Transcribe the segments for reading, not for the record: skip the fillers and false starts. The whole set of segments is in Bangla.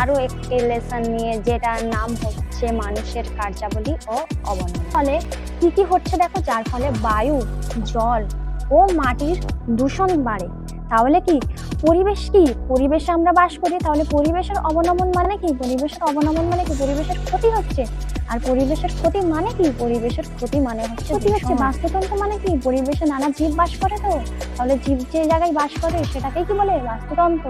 আরো একটি লেসন নিয়ে, যেটার নাম হচ্ছে মানুষের কার্যাবলী ও অবনমন। ফলে কি কি হচ্ছে দেখো, যার ফলে বায়ু, জল ও মাটির দূষণ বাড়ে। তাহলে কি পরিবেশ, কি পরিবেশে আমরা বাস করি, তাহলে পরিবেশের অবনমন মানে কি, পরিবেশের অবনমন মানে কি, পরিবেশের ক্ষতি হচ্ছে। আর পরিবেশের ক্ষতি মানে কি, পরিবেশের ক্ষতি মানে হচ্ছে ক্ষতি হচ্ছে। বাস্তুতন্ত্র মানে কি, পরিবেশে নানা জীব বাস করে, তো তাহলে জীব যে জায়গায় বাস করে সেটাকেই কি বলে, বাস্তুতন্ত্র।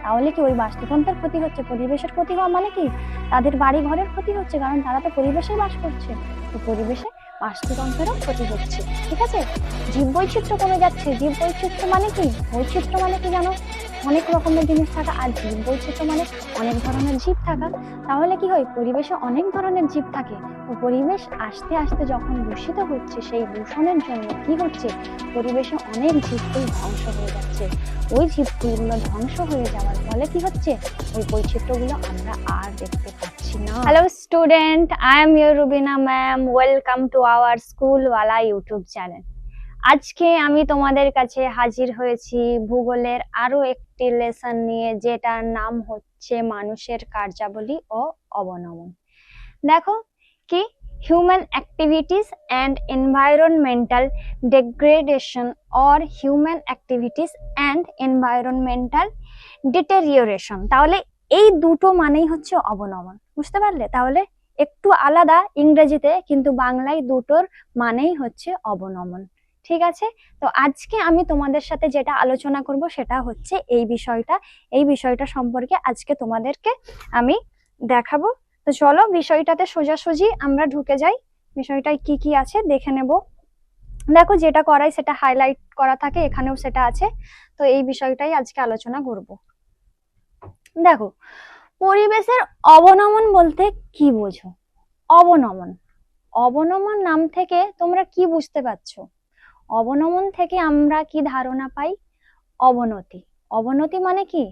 তাহলে কি ওই বাস্তুতন্ত্রের ক্ষতি হচ্ছে, পরিবেশের ক্ষতি হওয়া মানে কি, তাদের বাড়ি ঘরের ক্ষতি হচ্ছে, কারণ তারা তো পরিবেশে বাস করছে। তো পরিবেশে বাস্তুতন্ত্রেরও ক্ষতি হচ্ছে। ঠিক আছে, জীব বৈচিত্র্য কমে যাচ্ছে। জীব বৈচিত্র্য মানে কি, বৈচিত্র্য মানে কি জানো, অনেক রকমের জিনিস থাকা। আর জীব বৈচিত্র্য মানে অনেক ধরনের জীব থাকা। তাহলে কি হয়, পরিবেশে অনেক ধরনের জীব থাকে। তো পরিবেশ আস্তে আস্তে যখন দূষিত হচ্ছে, সেই দূষণের জন্য কি হচ্ছে, পরিবেশে অনেক জীবকুল ধ্বংস হয়ে যাচ্ছে। ওই জীবকুলগুলো ধ্বংস হয়ে যাওয়ার ফলে কি হচ্ছে, ওই বৈচিত্র্যগুলো আমরা আর দেখতে পাচ্ছি না। Hello student, I am your Rubina ma'am. Welcome to our স্কুলওয়ালা ইউটিউব চ্যানেল। আজকে আমি তোমাদের কাছে হাজির হয়েছি ভূগোলের আরো একটি লেসন নিয়ে, যেটার নাম হচ্ছে মানুষের কার্যাবলী ও অবনমন। দেখো কি, human activities and environmental degradation or human activities and environmental deterioration। তাহলে এই দুটো মানেই হচ্ছে অবনমন, বুঝতে পারলে? তাহলে একটু আলাদা ইংরেজিতে, কিন্তু বাংলায় দুটোর মানেই হচ্ছে অবনমন। ঠিক আছে, তো আজকে আমি তোমাদের সাথে যেটা আলোচনা করব সেটা হচ্ছে এই বিষয়টা সম্পর্কে আজকে তোমাদেরকে আমি দেখাবো। তো চলো বিষয়টাতে সোজাসুজি আমরা ঢুকে যাই। বিষয়টায় কি কি আছে দেখে নেব। দেখো, যেটা করাই সেটা হাইলাইট করা থাকে, এখানেও সেটা আছে। তো এই বিষয়টাই আজকে আলোচনা করব। দেখো, পরিবেশের অবনমন বলতে কি বোঝো? অবনমন, অবনমন নাম থেকে তোমরা কি বুঝতে পারছো? অবনমন থেকে আমরা কি ধারণা পাই? অবনতি। অবনতি মানে কি,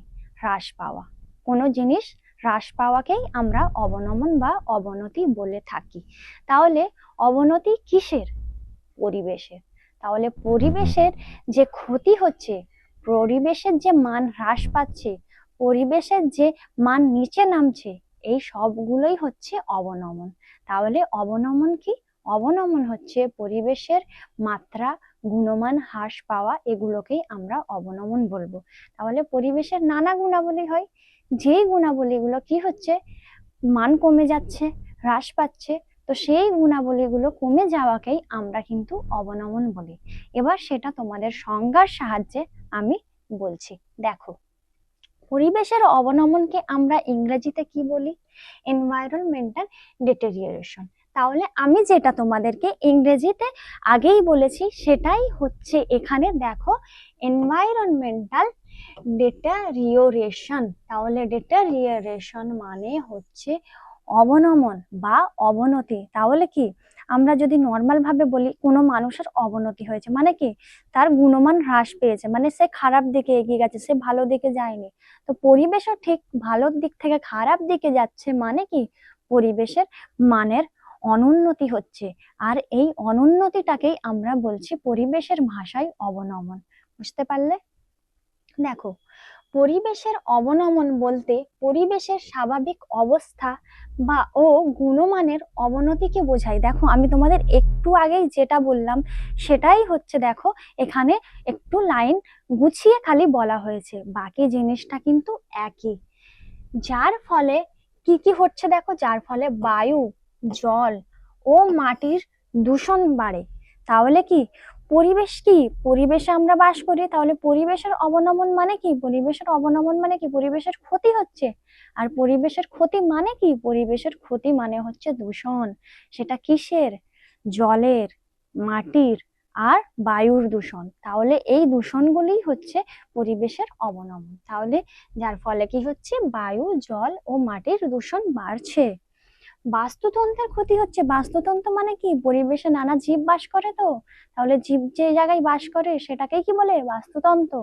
হ্রাস পাওয়া। কোনো জিনিস হ্রাস পাওয়াকেই আমরা অবনমন বা অবনতি বলে থাকি। তাহলে অবনতি কিসের? পরিবেশের। তাহলে পরিবেশের যে ক্ষতি হচ্ছে, পরিবেশের যে মান হ্রাস পাচ্ছে, পরিবেশের যে মান নিচে নামছে, এই সবগুলোই হচ্ছে অবনমন। তাহলে অবনমন কি? অবনমন হচ্ছে পরিবেশের মাত্রা, গুণমান হ্রাস পাওয়া, এগুলোকেই আমরা অবনমন বলবো। তাহলে পরিবেশের নানা গুণাবলী হয়, যেই গুণাবলীগুলো কি হচ্ছে, মান কমে যাচ্ছে, হ্রাস পাচ্ছে, তো সেই গুণাবলীগুলো কমে যাওয়াকেই আমরা কিন্তু অবনমন বলি। এবার সেটা তোমাদের সংজ্ঞার সাহায্যে আমি বলছি। দেখো, পরিবেশের অবনমনকে আমরা ইংরেজিতে কি বলি? এনভায়রনমেন্টাল ডিটেরিওরেশন। তাহলে আমি যেটা তোমাদেরকে ইংরেজিতে আগেই বলেছি সেটাই হচ্ছে এখানে। দেখো, এনভায়রনমেন্টাল ডিটেরিওরেশন। তাহলে ডিটেরিওরেশন মানে হচ্ছে অবনমন বা অবনতি। তাহলে কি, আমরা যদি নর্মাল ভাবে বলি, কোনো মানুষের অবনতি হয়েছে মানে কি, তার গুণমান হ্রাস পেয়েছে, মানে সে খারাপ দিকে এগিয়ে গেছে, সে ভালো দিকে যায়নি। তো পরিবেশও ঠিক ভালোর দিক থেকে খারাপ দিকে যাচ্ছে, মানে কি, পরিবেশের মানের অনুন্নতি হচ্ছে। আর এই অনুন্নতিটাকেই আমরা বলছি পরিবেশের ভাষায় অবনমন। বুঝতে পারলে? দেখো, পরিবেশের অবনমন বলতে পরিবেশের স্বাভাবিক অবস্থা বা ও গুণমানের অবনতিকে বোঝায়। দেখো, আমি তোমাদের একটু আগেই যেটা বললাম সেটাই হচ্ছে, দেখো এখানে একটু লাইন গুছিয়ে খালি বলা হয়েছে, বাকি জিনিসটা কিন্তু একই। যার ফলে কি কি হচ্ছে দেখো, যার ফলে বায়ু, জল ও মাটির দূষণ বাড়ে। তাহলে কি পরিবেশ, কি পরিবেশে আমরা বাস করি, তাহলে পরিবেশের অবনমন মানে কি, পরিবেশের অবনমন মানে কি, পরিবেশের ক্ষতি হচ্ছে। আর পরিবেশের ক্ষতি মানে কি, পরিবেশের ক্ষতি মানে হচ্ছে দূষণ। সেটা কিসের? জলের, মাটির আর বায়ুর দূষণ। তাহলে এই দূষণগুলি হচ্ছে পরিবেশের অবনমন। তাহলে যার ফলে কি হচ্ছে, বায়ু, জল ও মাটির দূষণ বাড়ছে। বাস্তুতন্ত্রের ক্ষতি হচ্ছে। বাস্তুতন্ত্র মানে কি, পরিবেশে নানা জীব বাস করে, তো তাহলে জীব যে জায়গায় বাস করে সেটাকেই কি বলে, বাস্তুতন্ত্র।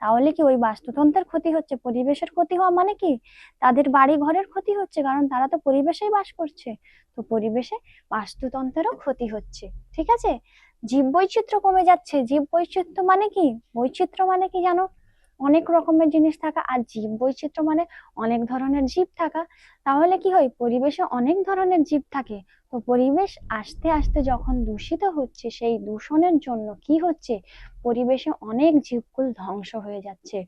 তাহলে কি ওই বাস্তুতন্ত্রের ক্ষতি হচ্ছে, পরিবেশের ক্ষতি হওয়া মানে কি, তাদের বাড়ি ঘরের ক্ষতি হচ্ছে, কারণ তারা তো পরিবেশেই বাস করছে। তো পরিবেশে বাস্তুতন্ত্রেরও ক্ষতি হচ্ছে। ঠিক আছে, জীব বৈচিত্র্য কমে যাচ্ছে। জীব বৈচিত্র্য মানে কি, বৈচিত্র্য মানে কি জানো? অনেক রকমের জিনিস থাকা, আর জীব বৈচিত্র্য মানে অনেক ধরনের জীব থাকা। তাহলে কি হয়, পরিবেশে অনেক ধরনের জীব থাকে। তো পরিবেশ আস্তে আস্তে যখন দূষিত হচ্ছে, সেই দূষণের জন্য কি হচ্ছে, পরিবেশে অনেক জীবকুল ধ্বংস হয়ে যাচ্ছে।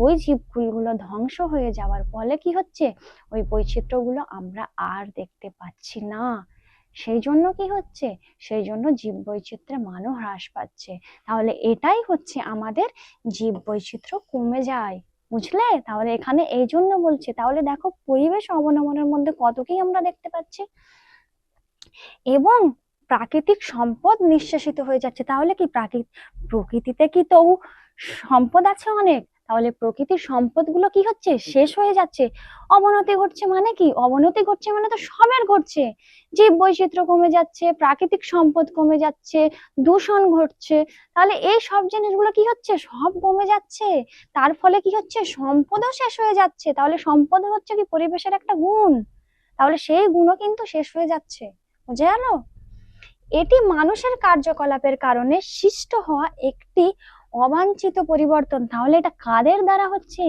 ওই জীবকুলগুলো ধ্বংস হয়ে যাওয়ার ফলে কি হচ্ছে, ওই বৈচিত্র্যগুলো আমরা আর দেখতে পাচ্ছি না। সেই জন্য কি হচ্ছে, সেই জন্য জীব বৈচিত্র্যের মানও হ্রাস পাচ্ছে। তাহলে এটাই হচ্ছে আমাদের জীব বৈচিত্র্য কমে যায়, বুঝলে? তাহলে এখানে এই জন্য বলছে, তাহলে দেখো পরিবেশ অবনমনের মধ্যে কত কি আমরা দেখতে পাচ্ছি। এবং প্রাকৃতিক সম্পদ নিঃশেষিত হয়ে যাচ্ছে। তাহলে কি প্রকৃতিতে কি তো সম্পদ আছে অনেক, তাহলে প্রকৃতির সম্পদগুলো কি হচ্ছে, শেষ হয়ে যাচ্ছে। অবনতি ঘটছে মানে কি, অবনতি ঘটছে মানে তো সবের ঘটছে। জীব বৈচিত্র্য কমে যাচ্ছে, প্রাকৃতিক সম্পদ কমে যাচ্ছে, দূষণ ঘটছে। তাহলে এই সব জিনিসগুলো কি হচ্ছে, সব কমে যাচ্ছে। তার ফলে কি হচ্ছে, সম্পদও শেষ হয়ে যাচ্ছে। তাহলে সম্পদ হচ্ছে কি পরিবেশের একটা গুণ, তাহলে সেই গুণও কিন্তু শেষ হয়ে যাচ্ছে। বুঝে গেল? এটি মানুষের কার্যকলাপের কারণে সৃষ্ট হওয়া একটি অবাঞ্ছিত পরিবর্তন। তাহলে এটা কাদের দ্বারা হচ্ছে,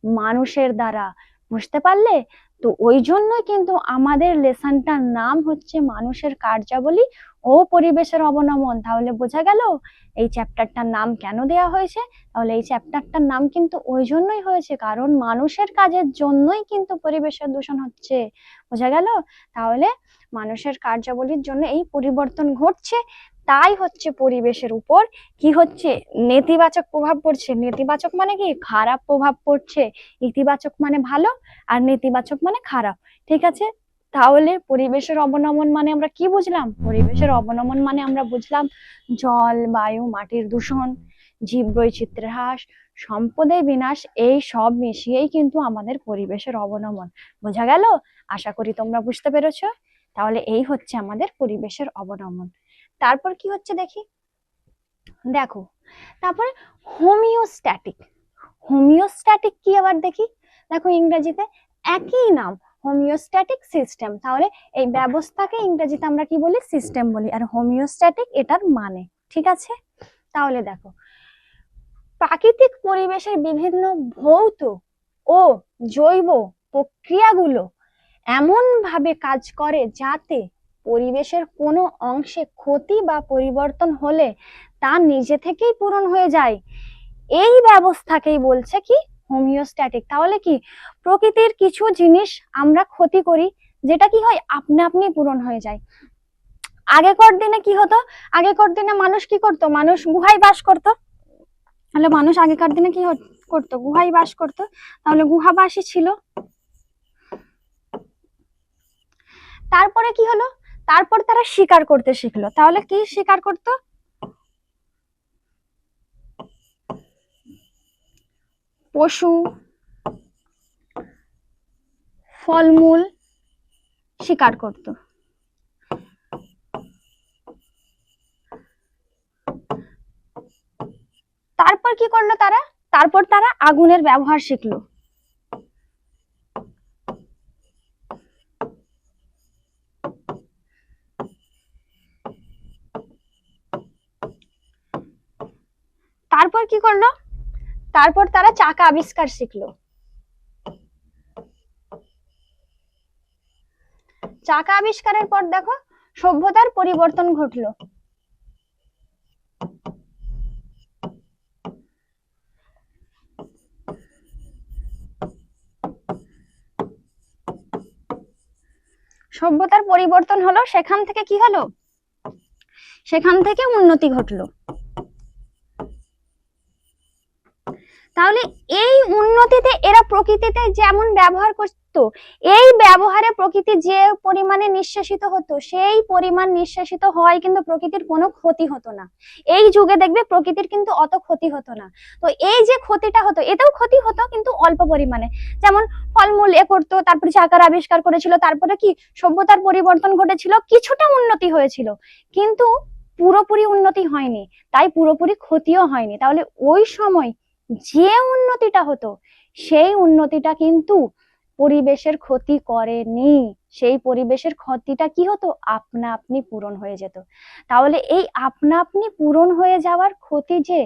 মানুষের দ্বারা। বুঝতে পারলে? তো ওই জন্যই কিন্তু আমাদের লেসনটার নাম হচ্ছে মানুষের কার্যাবলী ও পরিবেশের অবনমন। তাহলে বোঝা গেল এই চ্যাপ্টারটার নাম কেন দেয়া হয়েছে। তাহলে এই চ্যাপ্টারটার নাম কিন্তু ওই জন্যই হয়েছে, কারণ মানুষের কাজের জন্যই কিন্তু পরিবেশের দূষণ হচ্ছে। বোঝা গেল? তাহলে মানুষের কার্যাবলীর জন্য এই পরিবর্তন ঘটছে, তাই হচ্ছে পরিবেশের উপর কি হচ্ছে, নেতিবাচক প্রভাব পড়ছে। নেতিবাচক মানে কি, খারাপ প্রভাব পড়ছে। ইতিবাচক মানে ভালো, আর নেতিবাচক মানে খারাপ। ঠিক আছে? তাহলে পরিবেশের অবনমন মানে আমরা কি বুঝলাম, পরিবেশের অবনমন মানে আমরা বুঝলাম জল, বায়ু, মাটির দূষণ, জীব বৈচিত্র্যের হ্রাস, সম্পদের বিনাশ, এই সব মিশিয়েই কিন্তু আমাদের পরিবেশের অবনমন। বোঝা গেল? আশা করি তোমরা বুঝতে পেরেছো। তাহলে এই হচ্ছে আমাদের পরিবেশের অবনমন। তারপর কি হচ্ছে দেখি, দেখো তারপরে হোমিওস্ট্যাটিক। হোমিওস্ট্যাটিক কি আবার দেখি, দেখো ইংরেজিতে একই নাম, হোমিওস্ট্যাটিক সিস্টেম। তাহলে এই ব্যবস্থাকে ইংরেজিতে আমরা কি বলি, সিস্টেম বলি, আর হোমিওস্ট্যাটিক এটার মানে। ঠিক আছে? তাহলে দেখো প্রাকৃতিক পরিবেশের বিভিন্ন ভৌত ও জৈব প্রক্রিয়াগুলো এমন ভাবে কাজ করে যাতে পরিবেশের কোনো অংশে ক্ষতি বা পরিবর্তন হলে তা নিজে থেকেই পূরণ হয়ে যায়। এই ব্যবস্থাকেই বলছে কি, হোমিওস্ট্যাটিক। তাহলে কি, প্রকৃতির কিছু জিনিস আমরা ক্ষতি করি, যেটা কি হয়, আপনা আপনি পূরণ হয়ে যায়। আগেকার দিনে কি হতো, আগেকার দিনে মানুষ কি করতো, মানুষ গুহায় বাস করতো। তাহলে মানুষ আগেকার দিনে কি করতো, গুহায় বাস করতো। তাহলে গুহাবাসী ছিল। তারপরে কি হলো, তারপর তারা শিকার করতে শিখলো। তাহলে কি শিকার করতো, পশু, ফলমূল শিকার করত। তারপর কি করলো তারা, তারপর তারা আগুনের ব্যবহার শিখলো। তারপর কি করলো, তারপর তারা চাকা আবিষ্কার শিখলো। চাকা আবিষ্কারের পর দেখো সভ্যতার পরিবর্তন ঘটলো। সভ্যতার পরিবর্তন হলো, সেখান থেকে কি হলো, সেখান থেকে উন্নতি ঘটলো। তাহলে এই উন্নতিতে এরা প্রকৃতিতে যেমন ব্যবহার করতো, এই ব্যবহারে প্রকৃতি যে পরিমাণে নিঃশেষিত হতো, সেই পরিমাণ নিঃশেষিত হওয়ায় কিন্তু প্রকৃতির কোনো ক্ষতি হতো না। এই যুগে দেখবে প্রকৃতির কিন্তু অত ক্ষতি হতো না। তো এই যে ক্ষতিটা হতো, এতেও ক্ষতি হতো কিন্তু অল্প পরিমাণে। যেমন ফলমূল এ করতো, তারপরে চাকার আবিষ্কার করেছিল, তারপরে কি সভ্যতার পরিবর্তন ঘটেছিল, কিছুটা উন্নতি হয়েছিল, কিন্তু পুরোপুরি উন্নতি হয়নি, তাই পুরোপুরি ক্ষতিও হয়নি। তাহলে ওই সময় যে উন্নতিটা হতো, সেই উন্নতিটা কিন্তু পরিবেশের ক্ষতি করেনি। সেই পরিবেশের ক্ষতিটা কি হতো, আপনা আপনি পূরণ হয়ে যেত। তাহলে এই আপনা আপনি পূরণ হয়ে যাওয়ার ক্ষতি যে,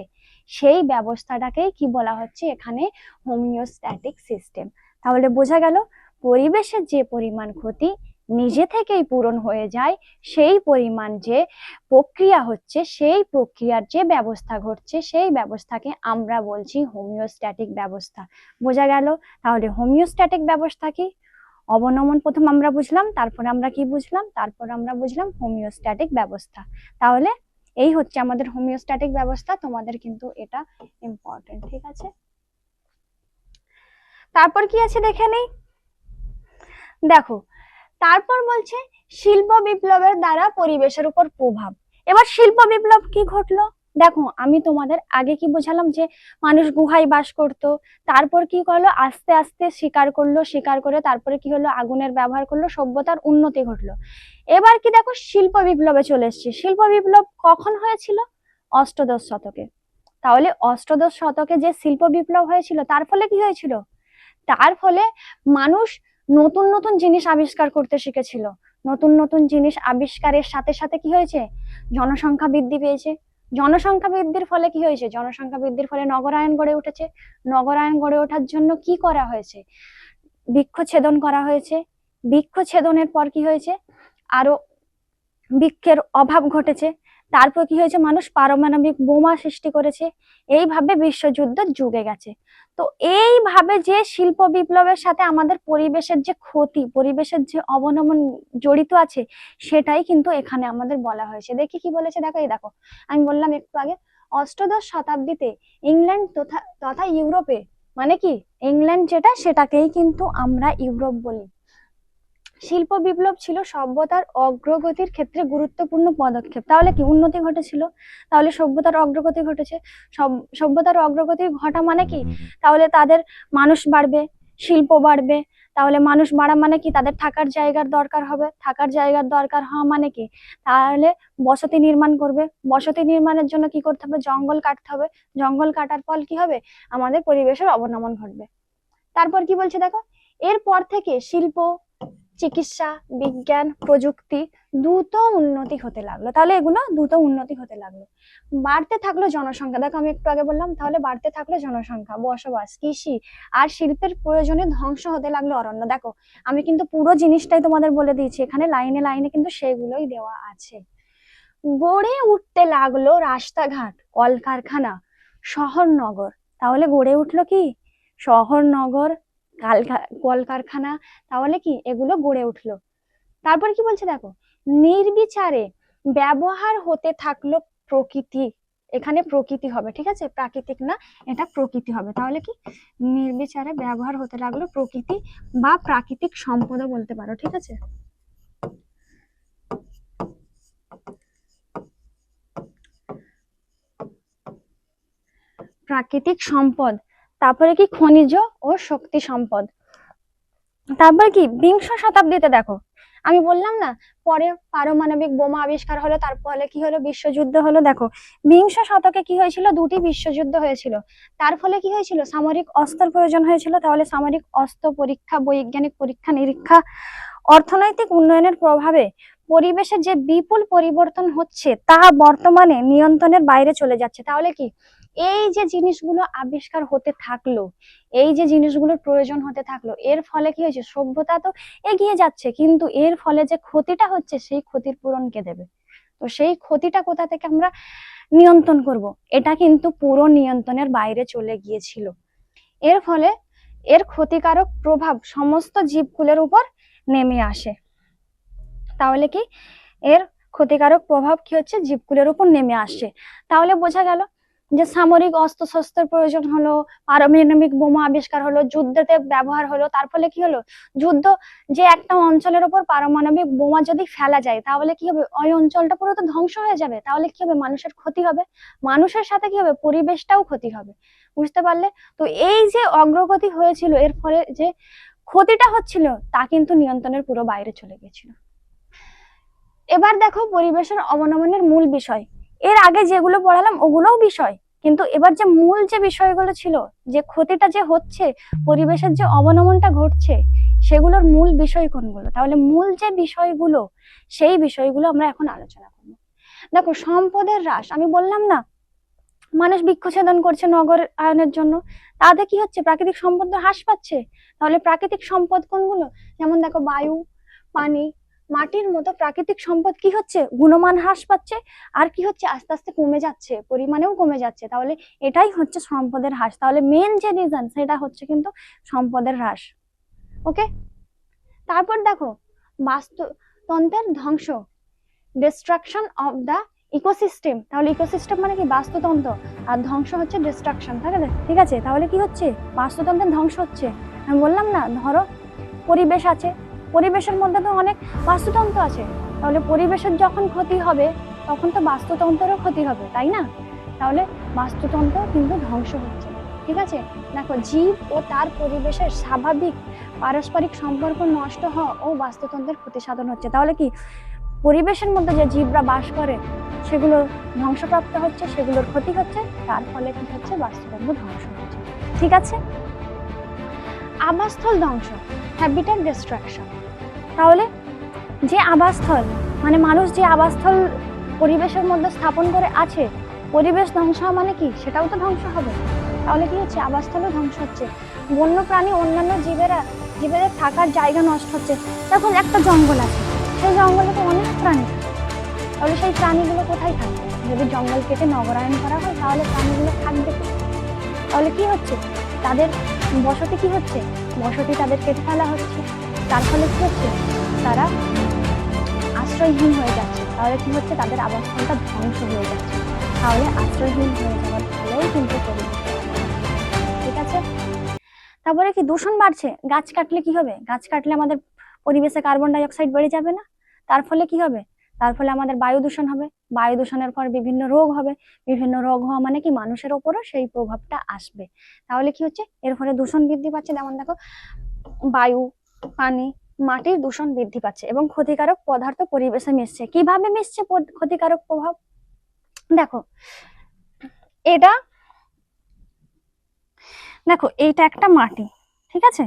সেই ব্যবস্থাটাকেই কি বলা হচ্ছে এখানে, হোমিওস্ট্যাটিক সিস্টেম। তাহলে বোঝা গেল পরিবেশের যে পরিমাণ ক্ষতি নিজে থেকেই পূরণ হয়ে যায়, সেই পরিমাণ যে প্রক্রিয়া হচ্ছে, সেই প্রক্রিয়ার যে ব্যবস্থা ঘটছে, সেই ব্যবস্থাকে আমরা বলছি হোমিওস্ট্যাটিক ব্যবস্থা। বোঝা গেল? তাহলে হোমিওস্ট্যাটিক ব্যবস্থা কি? অবনমন প্রথম আমরা বুঝলাম, তারপরে আমরা কি বুঝলাম, তারপর আমরা বুঝলাম হোমিওস্ট্যাটিক ব্যবস্থা। তাহলে এই হচ্ছে আমাদের হোমিওস্ট্যাটিক ব্যবস্থা, তোমাদের কিন্তু এটা ইম্পর্টেন্ট, ঠিক আছে? তারপর কি আছে দেখে নেই। দেখো, তারপর বলছে শিল্প বিপ্লবের দ্বারা পরিবেশের উপর প্রভাব। এবার শিল্প বিপ্লব কি ঘটলো? দেখো, আমি তোমাদের আগে কি বোঝালাম যে মানুষ গুহায় বাস করত, তারপর কি করলো, আস্তে আস্তে শিকার করলো, শিকার করে তারপরে কি হলো, আগুনের ব্যবহার করলো, সভ্যতার উন্নতি ঘটলো। এবার কি দেখো, শিল্প বিপ্লবে চলে এসছে। শিল্প বিপ্লব কখন হয়েছিল? অষ্টদশ শতকে। তাহলে অষ্টদশ শতকে যে শিল্প বিপ্লব হয়েছিল তার ফলে কি হয়েছিল? তার ফলে মানুষ নতুন নতুন জিনিস আবিষ্কার করতে শিখেছিল। নতুন নতুন জিনিস আবিষ্কারের সাথে সাথে কি হয়েছে? জনসংখ্যা বৃদ্ধি পেয়েছে। জনসংখ্যা বৃদ্ধির ফলে কি হয়েছে? জনসংখ্যা বৃদ্ধির ফলে নগরায়ন গড়ে উঠেছে। নগরায়ন গড়ে ওঠার জন্য কি করা হয়েছে? বৃক্ষছেদন করা হয়েছে। বৃক্ষছেদনের পর কি হয়েছে? আরো বৃক্ষের অভাব ঘটেছে। তারপর কি হয়েছে? মানুষ পারমাণবিক বোমা সৃষ্টি করেছে। এইভাবে বিশ্বযুদ্ধ যুগে গেছে। তো এইভাবে যে শিল্প বিপ্লবের সাথে আমাদের পরিবেশের যে ক্ষতি, পরিবেশের যে অবনমন জড়িত আছে, সেটাই কিন্তু এখানে আমাদের বলা হয়েছে। দেখি কি বলেছে, দেখো। এই দেখো, আমি বললাম একটু আগে, অষ্টদশ শতাব্দীতে ইংল্যান্ড তথা ইউরোপে, মানে কি ইংল্যান্ড যেটা, সেটাকেই কিন্তু আমরা ইউরোপ বলি। শিল্প বিপ্লব ছিল সভ্যতার অগ্রগতির ক্ষেত্রে গুরুত্বপূর্ণ পদক্ষেপ। তাহলে কি উন্নতি ঘটেছিল? তাহলে সভ্যতার অগ্রগতি ঘটেছে। সভ্যতার অগ্রগতি ঘটা মানে কি? তাহলে তাদের মানুষ বাড়বে, শিল্প বাড়বে। তাহলে মানুষ বাড়া মানে কি? তাদের থাকার জায়গার দরকার হবে। থাকার জায়গার দরকার হওয়া মানে কি? তাহলে বসতি নির্মাণ করবে। বসতি নির্মাণের জন্য কি করতে হবে? জঙ্গল কাটতে হবে। জঙ্গল কাটার ফল কি হবে? আমাদের পরিবেশের অবনমন ঘটবে। তারপর কি বলছে দেখো, এরপর থেকে শিল্প, চিকিৎসা, বিজ্ঞান, প্রযুক্তি দ্রুত উন্নতি হতে লাগলো। তাহলে এগুলো দ্রুত উন্নতি হতে লাগলো। বাড়তে থাকলো জনসংখ্যা। দেখো, আমি একটু আগে বললাম, তাহলে বাড়তে থাকলো জনসংখ্যা, বসবাস, কৃষি আর শিল্পের প্রয়োজনে ধ্বংস হতে লাগলো অরণ্য। দেখো, আমি কিন্তু পুরো জিনিসটাই তোমাদের বলে দিয়েছি, এখানে লাইনে লাইনে কিন্তু সেগুলোই দেওয়া আছে। গড়ে উঠতে লাগলো রাস্তাঘাট, কলকারখানা, শহর নগর। তাহলে গড়ে উঠলো কি? শহর নগর, কলকারখানা। তাহলে কি এগুলো গড়ে উঠলো। তারপর কি বলছে দেখো, নির্বিচারে ব্যবহার হতে থাকলো প্রকৃতি। এখানে প্রকৃতি হবে, ঠিক আছে, প্রাকৃতিক না, এটা প্রকৃতি হবে। তাহলে কি নির্বিচারে ব্যবহার হতে লাগলো প্রকৃতি বা প্রাকৃতিক সম্পদও বলতে পারো, ঠিক আছে। প্রাকৃতিক সম্পদ, তারপরে কি খনিজ ও শক্তি সম্পদ। তারপর কি বিংশ শতাব্দীতে দেখো, আমি বললাম না, পরে পারমাণবিক বোমা আবিষ্কার হলো, তারপরে কি হলো? বিশ্বযুদ্ধ হলো। দেখো, বিংশ শতকে কি হয়েছিল? দুটি বিশ্বযুদ্ধ হয়েছিল। তার ফলে কি হয়েছিল? সামরিক অস্ত্রের প্রয়োজন হয়েছিল। তাহলে সামরিক অস্ত্র পরীক্ষা, বৈজ্ঞানিক পরীক্ষা নিরীক্ষা, অর্থনৈতিক উন্নয়নের প্রভাবে পরিবেশের যে বিপুল পরিবর্তন হচ্ছে তা বর্তমানে নিয়ন্ত্রণের বাইরে চলে যাচ্ছে। তাহলে কি এই যে জিনিসগুলো আবিষ্কার হতে থাকলো, এই যে জিনিসগুলোর প্রয়োজন হতে থাকলো, এর ফলে কি হয়েছে? সভ্যতা তো এগিয়ে যাচ্ছে, কিন্তু এর ফলে যে ক্ষতিটা হচ্ছে, সেই ক্ষতির পূরণ কে দেবে? তো সেই ক্ষতিটা কোথা থেকে আমরা নিয়ন্ত্রণ করব? এটা কিন্তু পুরো নিয়ন্ত্রণের বাইরে চলে গিয়েছিল। এর ফলে এর ক্ষতিকারক প্রভাব সমস্ত জীবকুলের উপর নেমে আসে। তাহলে কি এর ক্ষতিকারক প্রভাব কি হচ্ছে? জীবকুলের উপর নেমে আসছে। তাহলে বোঝা গেল যে সামরিক অস্ত্রশস্ত্রের প্রয়োজন হলো, পারমাণবিক বোমা আবিষ্কার হলো, যুদ্ধতে ব্যবহার হলো। তার ফলে কি হলো? যুদ্ধ, যে একটা অঞ্চলের উপর পারমাণবিক বোমা যদি ফেলা যায়, তাহলে কি হবে? ওই অঞ্চলটা পুরো তো ধ্বংস হয়ে যাবে। তাহলে কি হবে? মানুষের ক্ষতি হবে। মানুষের সাথে কি হবে? পরিবেশটাও ক্ষতি হবে। বুঝতে পারলে? তো এই যে অগ্রগতি হয়েছিল, এর ফলে যে ক্ষতিটা হচ্ছিল, তা কিন্তু নিয়ন্ত্রণের পুরো বাইরে চলে গেছিল। এবার দেখো পরিবেশের অবনমনের মূল বিষয়। এর আগে যেগুলো পড়ালাম ওগুলোও বিষয়, কিন্তু এবার যে মূল যে বিষয়গুলো ছিল, যে ক্ষতিটা যে হচ্ছে, পরিবেশের যে অবনমনটা ঘটছে, সেগুলোর মূল বিষয় কোনগুলো? তাহলে মূল যে বিষয়গুলো, সেই বিষয়গুলো আমরা এখন আলোচনা করব। দেখো, সম্পদের হ্রাস, আমি বললাম না, মানুষ বৃক্ষছেদন করছে নগর আয়নের জন্য, তাতে কি হচ্ছে? প্রাকৃতিক সম্পদ হ্রাস পাচ্ছে। তাহলে প্রাকৃতিক সম্পদ কোনগুলো? যেমন দেখো বায়ু, পানি, মাটির মতো প্রাকৃতিক সম্পদ কি হচ্ছে? গুণমান হ্রাস পাচ্ছে, আর কি হচ্ছে? আস্তে আস্তে কমে যাচ্ছে, পরিমাণেও কমে যাচ্ছে। তাহলে এটাই হচ্ছে সম্পদের হ্রাস। তাহলে মেন যে রিজন সেটা হচ্ছে কিন্তু সম্পদের হ্রাস। ওকে, তারপর দেখো বাস্তুতন্ত্রের ধ্বংস, ডিস্ট্রাকশন অফ দা ইকোসিস্টেম। তাহলে ইকোসিস্টেম মানে কি? বাস্তুতন্ত্র, আর ধ্বংস হচ্ছে ডিস্ট্রাকশন। ঠিক আছে, তাহলে কি হচ্ছে? বাস্তুতন্ত্রের ধ্বংস হচ্ছে। আমি বললাম না, ধরো পরিবেশ আছে, পরিবেশের মধ্যে তো অনেক বাস্তুতন্ত্র আছে, তাহলে পরিবেশের যখন ক্ষতি হবে তখন তো বাস্তুতন্ত্রেরও ক্ষতি হবে, তাই না? তাহলে বাস্তুতন্ত্র কিন্তু ধ্বংস হচ্ছে। ঠিক আছে, দেখো জীব ও তার পরিবেশের স্বাভাবিক পারস্পরিক সম্পর্ক নষ্ট হওয়া ও বাস্তুতন্ত্রের ক্ষতি সাধন হচ্ছে। তাহলে কি পরিবেশের মধ্যে যে জীবরা বাস করে সেগুলো ধ্বংসপ্রাপ্ত হচ্ছে, সেগুলোর ক্ষতি হচ্ছে, তার ফলে কি হচ্ছে? বাস্তুতন্ত্র ধ্বংস হচ্ছে। ঠিক আছে, আবাসস্থল ধ্বংস, হ্যাবিটেট ডিস্ট্রাকশন। তাহলে যে আবাসস্থল মানে মানুষ যে আবাসস্থল পরিবেশের মধ্যে স্থাপন করে আছে, পরিবেশ ধ্বংস মানে কি? সেটাও তো ধ্বংস হবে। তাহলে কি হচ্ছে? আবাসস্থলও ধ্বংস হচ্ছে, বন্য প্রাণী অন্যান্য জীবেদের থাকার জায়গা নষ্ট হচ্ছে। তখন একটা জঙ্গল আছে, সেই জঙ্গলে তো অনেক প্রাণী, তাহলে সেই প্রাণীগুলো কোথায় থাকবে? যদি জঙ্গল কেটে নগরায়ন করা হয় তাহলে প্রাণীগুলো থাকবে। তাহলে কি হচ্ছে? তাদের বসতি কি হচ্ছে? বসতি তাদের কেটে ফেলা হচ্ছে, তার ফলে কি হচ্ছে? তারা আশ্রয়হীন হয়ে যাচ্ছে। তাহলে কি হচ্ছে? তাদের আবাসস্থলটা ধ্বংস হয়ে যাচ্ছে। তাহলে আশ্রয়হীন হয়ে যাওয়ার ফলেও কিন্তু পরিবেশ। ঠিক আছে, তারপরে কি দূষণ বাড়ছে? গাছ কাটলে কি হবে? গাছ কাটলে আমাদের পরিবেশে কার্বন ডাই অক্সাইড বেড়ে যাবে না? তার ফলে কি হবে? তার ফলে আমাদের বায়ু দূষণ হবে, বায়ু দূষণের পর বিভিন্ন রোগ হবে, বিভিন্ন রোগ হওয়া মানে কি মানুষের ওপরও সেই প্রভাবটা আসবে। তাহলে কি হচ্ছে? এর ফলে দূষণ বৃদ্ধি পাচ্ছে। যেমন দেখো বায়ু, পানি, মাটির দূষণ বৃদ্ধি পাচ্ছে এবং ক্ষতিকারক পদার্থ পরিবেশে মিশছে। কিভাবে মিশছে ক্ষতিকারক প্রভাব? দেখো এইটা একটা মাটি, ঠিক আছে,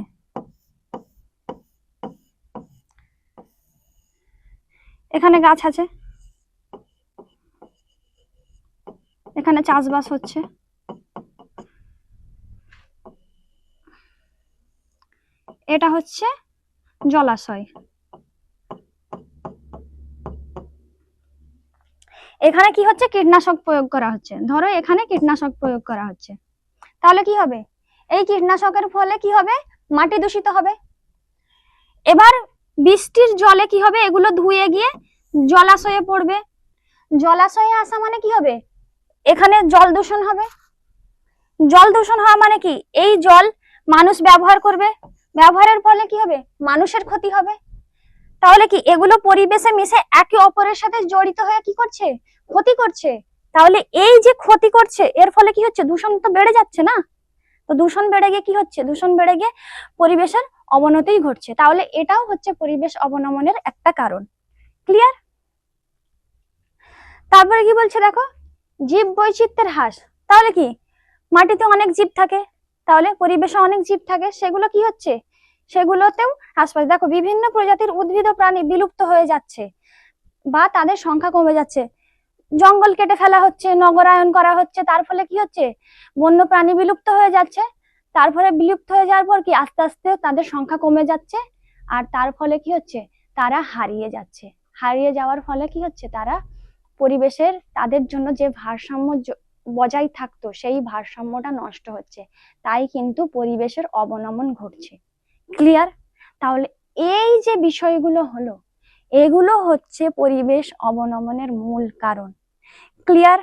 এখানে গাছ আছে, এখানে চাষবাস হচ্ছে, এটা হচ্ছে জলাশয়, এখানে কি হচ্ছে? কীটনাশক প্রয়োগ করা হচ্ছে। ধরো এখানে কীটনাশক প্রয়োগ করা হচ্ছে, তাহলে কি হবে? এই কীটনাশকের ফলে কি হবে? মাটি দূষিত হবে। এবার বৃষ্টির জলে কি হবে? এগুলো ধুয়ে গিয়ে জলাশয়ে পড়বে, জলাশয়ে আসা মানে কি হবে? এখানে জল দূষণ হবে। জল দূষণ হওয়া মানে কি? এই জল মানুষ ব্যবহার করবে, ব্যবহারের ফলে কি হবে? মানুষের ক্ষতি হবে। তাহলে কি এগুলো পরিবেশে মিশে একে অপরের সাথে জড়িত হয়ে কি করছে? ক্ষতি করছে। তাহলে এই যে ক্ষতি করছে এর ফলে কি হচ্ছে? দূষণ তো বেড়ে যাচ্ছে না? তো দূষণ বেড়ে গিয়ে কি হচ্ছে? দূষণ বেড়ে গিয়ে পরিবেশের অবনতি ঘটছে। তাহলে এটাও হচ্ছে পরিবেশ অবনমনের একটা কারণ। ক্লিয়ার? তারপরে কি বলছে দেখো, জীব বৈচিত্র্যের হ্রাস। তাহলে কি মাটিতে অনেক জীব থাকে, তাহলে পরিবেশে অনেক জীব থাকে, সেগুলো কি হচ্ছে? সেগুলোতেও হ্রাস পাচ্ছে। দেখো বিভিন্ন প্রজাতির উদ্ভিদ ও প্রাণী বিলুপ্ত হয়ে যাচ্ছে বা তাদের সংখ্যা কমে যাচ্ছে। জঙ্গল কেটে ফেলা হচ্ছে, নগরায়ন করা হচ্ছে, তার ফলে কি হচ্ছে? বন্য প্রাণী বিলুপ্ত হয়ে যাচ্ছে। তার ফলে বিলুপ্ত হয়ে যাওয়ার পর কি আস্তে আস্তে তাদের সংখ্যা কমে যাচ্ছে, আর তার ফলে কি হচ্ছে? তারা হারিয়ে যাচ্ছে। হারিয়ে যাওয়ার ফলে কি হচ্ছে? তারা পরিবেশের তাদের জন্য যে ভারসাম্য বজায় থাকতো সেই ভারসাম্যটা নষ্ট হচ্ছে, তাই কিন্তু পরিবেশের অবনমন ঘটছে। ক্লিয়ার? তাহলে এই যে বিষয়গুলো হলো, এগুলো হচ্ছে পরিবেশ অবনমনের মূল কারণ। ক্লিয়ার?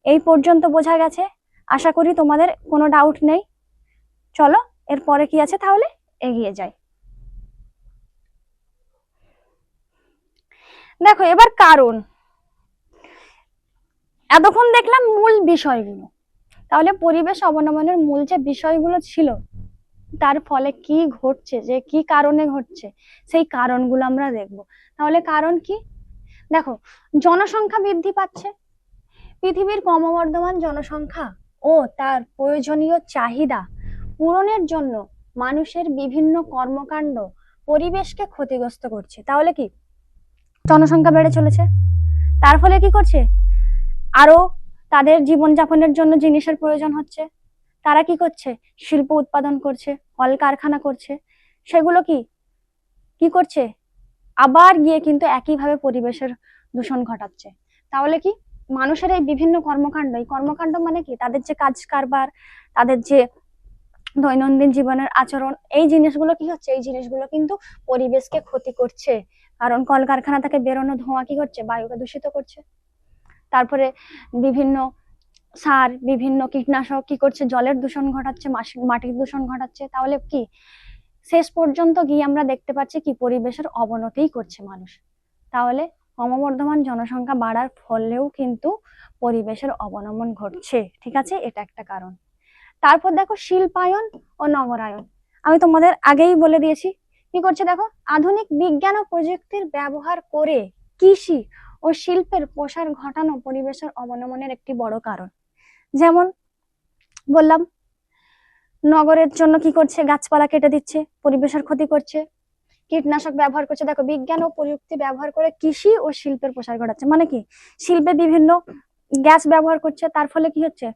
এই পর্যন্ত বোঝা গেছে? আশা করি তোমাদের কোনো ডাউট নেই। চলো এরপরে কি আছে তাহলে এগিয়ে যাই। দেখো এবার কারণ, এতক্ষণ দেখলাম মূল বিষয়গুলো, তাহলে পরিবেশ অবনমনের মূল যে বিষয়গুলো ছিল তার ফলে কি ঘটছে, যে কি কারণে ঘটছে, সেই কারণগুলো আমরা দেখব। তাহলে কারণ কি? দেখো জনসংখ্যা বৃদ্ধি পাচ্ছে, পৃথিবীর ক্রমবর্ধমান জনসংখ্যা ও তার প্রয়োজনীয় চাহিদা পূরণের জন্য মানুষের বিভিন্ন কর্মকাণ্ড পরিবেশকে ক্ষতিগ্রস্ত করছে। তাহলে কি জনসংখ্যা বেড়ে চলেছে, তার ফলে কি করছে? আরো তাদের জীবনযাপনের জন্য জিনিসের প্রয়োজন হচ্ছে, তারা কি করছে, শিল্প উৎপাদন করছে, কলকারখানা করছে, সেগুলো কি কি করছে, আবার গিয়ে কিন্তু একইভাবে পরিবেশের দূষণ ঘটাচ্ছে। তাহলে কি মানুষের এই বিভিন্ন কর্মকাণ্ড, এই কর্মকাণ্ড মানে কি তাদের যে কাজ কারবার, তাদের যে দৈনন্দিন জীবনের আচরণ, এই জিনিসগুলো কি হচ্ছে, এই জিনিসগুলো কিন্তু পরিবেশকে ক্ষতি করছে। কারণ কলকারখানা থেকে বেরোনো ধোঁয়া কি করছে, বায়ুকে দূষিত করছে। তারপরে বিভিন্ন সার, বিভিন্ন কীটনাশক কি করছে, জলের দূষণ ঘটাচ্ছে, মাটির দূষণ ঘটাচ্ছে। তাহলে কি শেষ পর্যন্ত গিয়ে আমরা দেখতে পাচ্ছি কি পরিবেশের অবনতিই করছে মানুষ। তাহলে ক্রমবর্ধমান জনসংখ্যা বাড়ার ফলেও কিন্তু পরিবেশের অবনমন ঘটছে। ঠিক আছে, এটা একটা কারণ। তারপর দেখো শিল্পায়ন ও নগরায়ন। আমি তোমাদের আগেই বলে দিয়েছি কি করছে দেখো, আধুনিক বিজ্ঞান ও প্রযুক্তির ব্যবহার করে কৃষি ও শিল্পের প্রসার ঘটানো পরিবেশের অবনমনের একটি বড় কারণ। যেমন বললাম, নগরের জন্য কি করছে, গাছপালা কেটে দিচ্ছে, পরিবেশের ক্ষতি করছে, কীটনাশক ব্যবহার করছে। দেখো বিজ্ঞান ও প্রযুক্তি ব্যবহার করে কৃষি ও শিল্পের প্রসার ঘটাচ্ছে, মানে কি শিল্পে বিভিন্ন গ্যাস ব্যবহার করছে, তার ফলে কি হচ্ছে,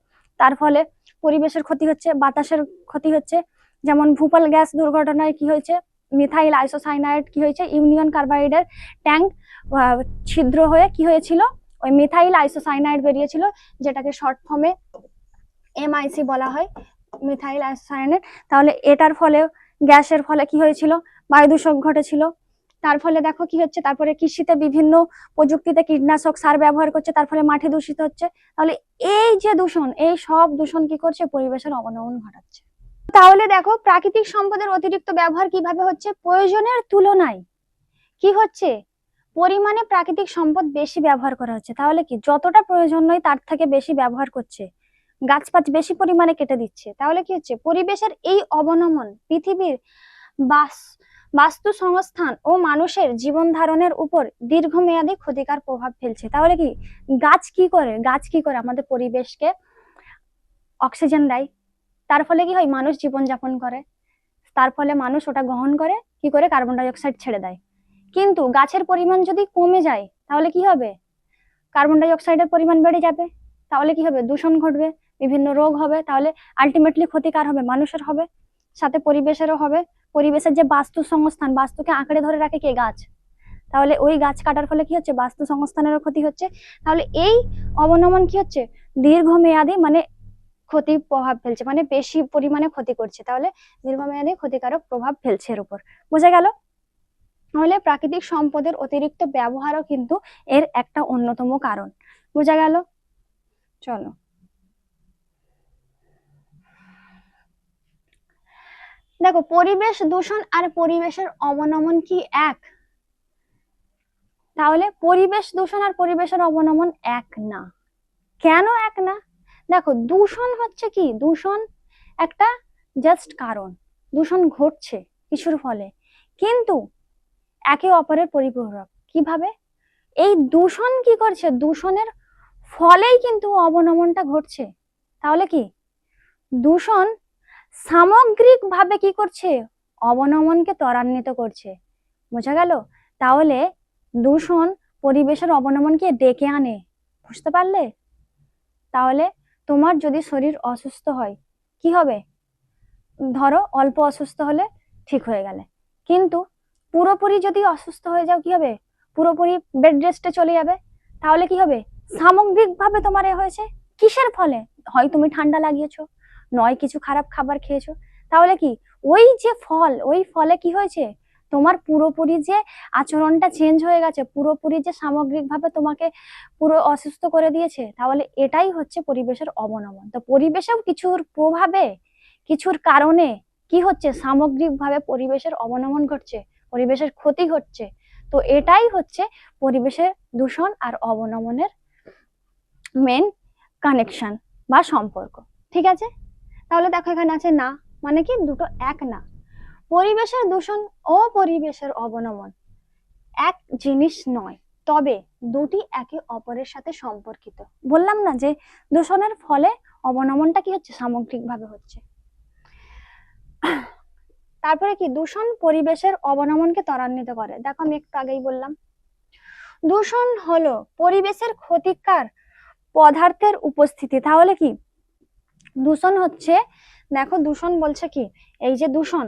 তার ফলে পরিবেশের ক্ষতি হচ্ছে, বাতাসের ক্ষতি হচ্ছে। যেমন ভূপাল গ্যাস দুর্ঘটনায় কি হয়েছে, মিথাইল আইসোসাইনাইড কি হয়েছে, ইউনিয়ন কার্বাইডের ট্যাঙ্ক ছিদ্র হয়ে কি হয়েছিল, ওই মিথাইল আইসোসাইনাইড বেরিয়েছিল, যেটাকে শর্ট ফর্মে এমআইসি বলা হয়, মিথাইল আইসোসাইনাইড। তাহলে এটার ফলে, গ্যাসের ফলে কি হয়েছিল, বায়ু দূষণ ঘটেছিল। তার ফলে দেখো কি হচ্ছে, তারপরে কৃষিতে বিভিন্ন প্রযুক্তিতে কীটনাশক সার ব্যবহার করছে, তার ফলে মাটি দূষিত হচ্ছে। তাহলে এই যে দূষণ, এই সব দূষণ কি করছে, পরিবেশের অবনমন ঘটাচ্ছে। তাহলে দেখো প্রাকৃতিক সম্পদের অতিরিক্ত ব্যবহার কিভাবে হচ্ছে, প্রয়োজনের তুলনায় কি হচ্ছে, পরিমাণে প্রাকৃতিক সম্পদ বেশি ব্যবহার করা হচ্ছে। তাহলে কি যতটা প্রয়োজন নয় তার থেকে বেশি ব্যবহার করছে, গাছপাত বেশি পরিমাণে কেটে দিচ্ছে। তাহলে কি হচ্ছে, পরিবেশের এই অবনমন পৃথিবীর বাস্তু সংস্থান ও মানুষের জীবন ধারণের উপর দীর্ঘমেয়াদী ক্ষতিকর প্রভাব ফেলছে। তাহলে কি গাছ কি করে, গাছ কি করে আমাদের পরিবেশকে অক্সিজেন দেয়, তার ফলে কি হয়, মানুষ জীবন যাপন করে, তার ফলে মানুষ ওটা গ্রহণ করে কি করে, কার্বন ডাই অক্সাইড ছেড়ে দেয়। কিন্তু গাছের পরিমাণ যদি কমে যায় তাহলে কি হবে, কার্বন ডাই অক্সাইডের পরিমাণ বেড়ে যাবে, তাহলে কি হবে, দূষণ ঘটবে, বিভিন্ন রোগ হবে। তাহলে আলটিমেটলি ক্ষতি কার হবে, মানুষের হবে, সাথে পরিবেশেরও হবে। পরিবেশের যে বাস্তু সংস্থান, বাস্তুকে আঁকড়ে ধরে রাখে কে, গাছ। তাহলে ওই গাছ কাটার ফলে কি হচ্ছে, বাস্তু সংস্থানেরও ক্ষতি হচ্ছে। তাহলে এই অবনমন কি হচ্ছে, দীর্ঘমেয়াদী মানে ক্ষতি প্রভাব ফেলছে, মানে বেশি পরিমাণে ক্ষতি করছে। তাহলে দীর্ঘমেয়াদী ক্ষতিকারক প্রভাব ফেলছে এর উপর। বোঝা গেল? তাহলে প্রাকৃতিক সম্পদের অতিরিক্ত ব্যবহারও কিন্তু এর একটা অন্যতম কারণ। বোঝা গেল? চলো, দেখো পরিবেশ দূষণ আর পরিবেশের অবনমন কি এক? তাহলে পরিবেশ দূষণ আর পরিবেশের অবনমন এক না। কেন এক না? দেখো দূষণ হচ্ছে কি, দূষণ একটা জাস্ট কারণ, দূষণ ঘটছে কিছুর ফলে, কিন্তু একে অপরের পরিপূরক। কিভাবে? এই দূষণ কি করছে, দূষণের ফলেই কিন্তু অবনমনটা ঘটছে। তাহলে কি দূষণ সামগ্রিকভাবে কি করছে, অবনমনকে ত্বরান্বিত করছে। বোঝা গেল? তাহলে দূষণ পরিবেশের অবনমনকে ডেকে আনে। বুঝতে পারলে? তাহলে তোমার যদি শরীর অসুস্থ হয় কি হবে, ধরো অল্প অসুস্থ হলে ঠিক হয়ে গেলে, কিন্তু পুরোপুরি যদি অসুস্থ হয়ে যাও কি হবে, পুরোপুরি বেড রেস্টে চলে যাবে। তাহলে কি হবে, সামগ্রিকভাবে তোমার এ হয়েছে কিসের ফলে, হয় তুমি ঠান্ডা লাগিয়েছো, নয় কিছু খারাপ খাবার খেয়েছো। তাহলে কি ওই যে ফল, ওই ফলে কি হয়েছে, তোমার পুরোপুরি যে আচরণটা চেঞ্জ হয়ে গেছে, পুরোপুরি যে সামগ্রিকভাবে তোমাকে পুরো অসুস্থ করে দিয়েছে। তাহলে এটাই হচ্ছে পরিবেশের অবনমন। তো পরিবেশেও কিছুর প্রভাবে, কিছুর কারণে কি হচ্ছে, সামগ্রিকভাবে পরিবেশের অবনমন ঘটছে, পরিবেশের ক্ষতি ঘটছে। তো এটাই হচ্ছে পরিবেশের দূষণ আর অবনমনের মেন কানেকশন বা সম্পর্ক। ঠিক আছে? তাহলে দেখো এখানে আছে না, মানে কি দুটো এক না। পরিবেশের দূষণ ও পরিবেশের অবনমন এক জিনিস নয়, তবে দুটি একে অপরের সাথে সম্পর্কিত। বললাম না যে দূষণের ফলে অবনমনটা কি হচ্ছে, সামগ্রিকভাবে হচ্ছে। তারপরে কি দূষণ পরিবেশের অবনমনকে ত্বরান্বিত করে। দেখো আমি একটু আগেই বললাম, দূষণ হলো পরিবেশের ক্ষতিকর পদার্থের উপস্থিতি। তাহলে কি দূষণ হচ্ছে, দেখো দূষণ বলছে কি, এই যে দূষণ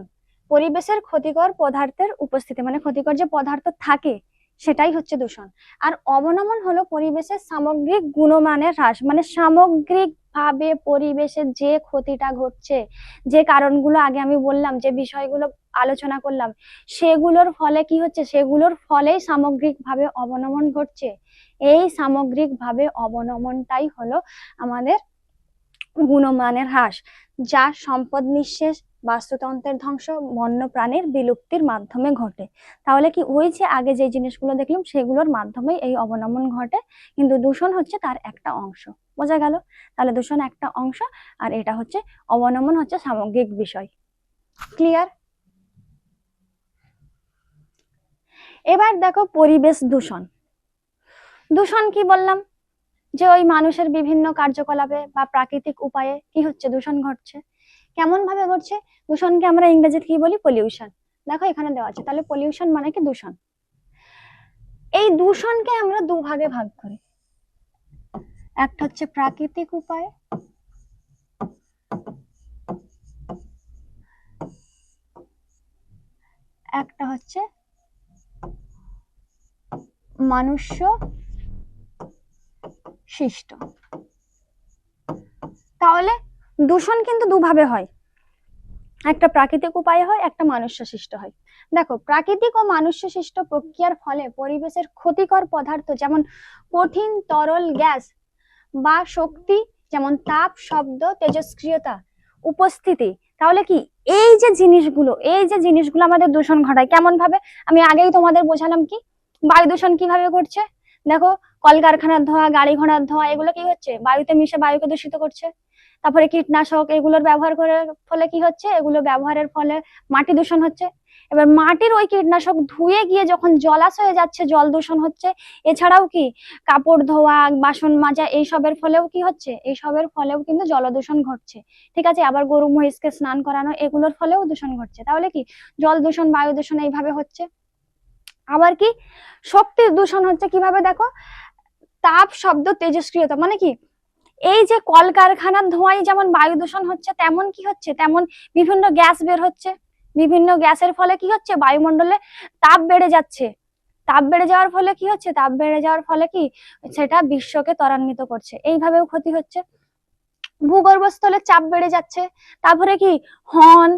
পরিবেশের ক্ষতিকর পদার্থের উপস্থিতি, মানে ক্ষতিকর যে পদার্থ থাকে সেটাই হচ্ছে দূষণ। আর অবনমন হলো পরিবেশের সামগ্রিক গুণমানের হ্রাস, মানে সামগ্রিক ভাবে পরিবেশের যে ক্ষতিটা ঘটছে, যে কারণগুলো আগে আমি বললাম, যে বিষয়গুলো আলোচনা করলাম, সেগুলোর ফলে কি হচ্ছে, সেগুলোর ফলেই সামগ্রিকভাবে অবনমন ঘটছে। এই সামগ্রিকভাবে অবনমনটাই হলো আমাদের গুণমানের হ্রাস, যা সম্পদ নিঃশেষ, বাস্তুতন্ত্রের ধ্বংস, বন্যপ্রাণীর বিলুপ্তির মাধ্যমে ঘটে। তাহলে কি ওই যে আগে যে জিনিসগুলো দেখলাম সেগুলোর মাধ্যমেই এই অবনমন ঘটে, কিন্তু দূষণ হচ্ছে তার একটা অংশ। বোঝা গেল? তাহলে দূষণ একটা অংশ, আর এটা হচ্ছে অবনমন হচ্ছে সামগ্রিক বিষয়। ক্লিয়ার? এবার দেখো পরিবেশ দূষণ। দূষণ কি বললাম, যে ওই মানুষের বিভিন্ন কার্যকলাপে বা প্রাকৃতিক উপায়ে কি হচ্ছে, দূষণ ঘটছে। কেমন ভাবে ঘটছে? দূষণকে আমরা ইংরেজিতে কি বলি? পলিউশন। দেখো এখানে দেওয়া আছে, তাহলে পলিউশন মানে কি? দূষণ। এই দূষণকে আমরা দুভাগে ভাগ করি, একটা হচ্ছে প্রাকৃতিক উপায়, একটা হচ্ছে মনুষ্য সৃষ্ট। তাহলে দূষণ কিন্তু দুভাবে হয়, একটা প্রাকৃতিক উপায়ে হয়, একটা মনুষ্য সৃষ্ট হয়। দেখো প্রাকৃতিক ও মনুষ্য সৃষ্ট প্রক্রিয়ার ফলে পরিবেশের ক্ষতিকর পদার্থ যেমন কঠিন তরল গ্যাস বা শক্তি, যেমন তাপ, শব্দ, তেজস্ক্রিয়তা উপস্থিতি। তাহলে কি এই যে জিনিসগুলো আমাদের দূষণ ঘটায় কেমন ভাবে? আমি আগেই তোমাদের বোঝালাম কি বায়ু দূষণ কিভাবে করছে। দেখো কলকারখানার ধোঁয়া, গাড়ি ঘোড়ার ধোঁয়া, এগুলো কি হচ্ছে, বায়ুতে মিশে বায়ুকে দূষিত করছে। তারপরে কীটনাশক এগুলোর ব্যবহার করার ফলে কি হচ্ছে, এগুলো ব্যবহারের ফলে মাটি দূষণ হচ্ছে। এবার মাটির ওই কীটনাশক ধুয়ে গিয়ে যখন জলাশয়ে যাচ্ছে, জল দূষণ হচ্ছে। এছাড়াও কি কাপড় ধোয়া, বাসন মাজা, এইসবের ফলেও কি হচ্ছে, এইসবের ফলেও কিন্তু জলদূষণ ঘটছে। ঠিক আছে, আবার গরু মহিষকে স্নান করানো, এগুলোর ফলেও দূষণ ঘটছে। তাহলে কি জল দূষণ, বায়ু দূষণ এইভাবে হচ্ছে। আবার কি শক্তি দূষণ হচ্ছে কিভাবে? দেখো তাপ, শব্দ, তেজস্ক্রিয়তা, মানে কি এই যে কলকারখানার ধোঁয়ায় যেমন বায়ু দূষণ হচ্ছে, তেমন কি হচ্ছে, তেমন বিভিন্ন গ্যাস বের হচ্ছে। বিভিন্ন গ্যাসের ফলে কি হচ্ছে, বায়ুমণ্ডলে তাপ বেড়ে যাচ্ছে। তাপ বেড়ে যাওয়ার ফলে কি হচ্ছে, তাপ বেড়ে যাওয়ার ফলে কি সেটা বিশ্বকে ত্বরান্বিত করছে, এইভাবেও ক্ষতি হচ্ছে। ভূগর্ভস্থলের চাপ বেড়ে যাচ্ছে। তারপরে কি হর্ন,